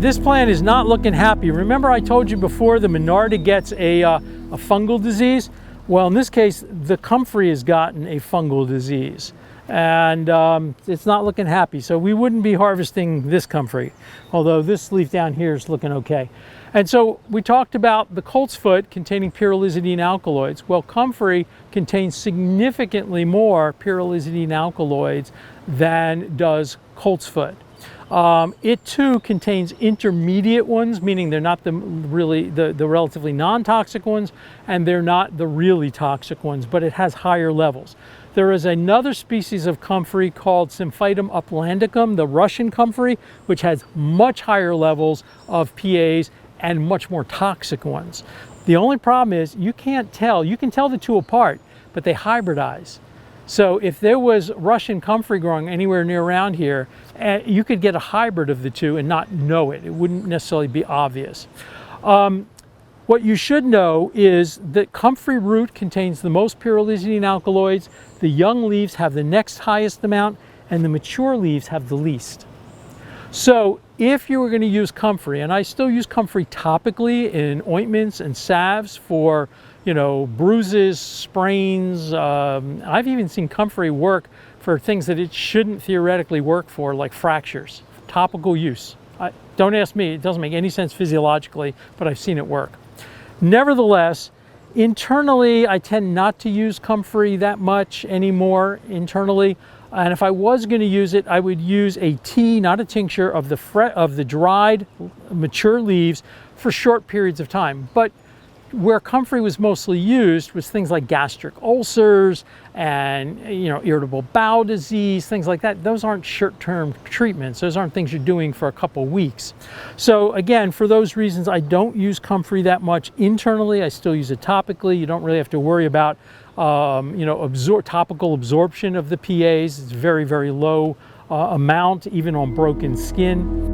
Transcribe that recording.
this plant is not looking happy. Remember I told you before the Monarda gets a fungal disease? Well, in this case, the Comfrey has gotten a fungal disease, and it's not looking happy. So we wouldn't be harvesting this Comfrey, although this leaf down here is looking okay. And so we talked about the coltsfoot containing pyrrolizidine alkaloids. Well, Comfrey contains significantly more pyrrolizidine alkaloids than does coltsfoot. It too contains intermediate ones, meaning they're not the relatively non-toxic ones, and they're not the really toxic ones, but it has higher levels. There is another species of Comfrey called Symphytum uplandicum, the Russian Comfrey, which has much higher levels of PAs and much more toxic ones. The only problem is you can't tell. You can tell the two apart, but they hybridize. So if there was Russian Comfrey growing anywhere near around here, you could get a hybrid of the two and not know it. It wouldn't necessarily be obvious. What you should know is that Comfrey root contains the most pyrrolizidine alkaloids, the young leaves have the next highest amount, and the mature leaves have the least. So if you were going to use Comfrey, and I still use Comfrey topically in ointments and salves for, you know, bruises, sprains. I've even seen Comfrey work for things that it shouldn't theoretically work for, like fractures. Topical use. Don't ask me, it doesn't make any sense physiologically, but I've seen it work. Nevertheless, internally, I tend not to use Comfrey that much anymore internally. And if I was going to use it, I would use a tea, not a tincture, of the dried, mature leaves for short periods of time. But where Comfrey was mostly used was things like gastric ulcers and, you know, irritable bowel disease, things like that. Those aren't short-term treatments. Those aren't things you're doing for a couple weeks. So again, for those reasons, I don't use Comfrey that much internally. I still use it topically. You don't really have to worry about you know, topical absorption of the PAs. It's very, very low amount, even on broken skin.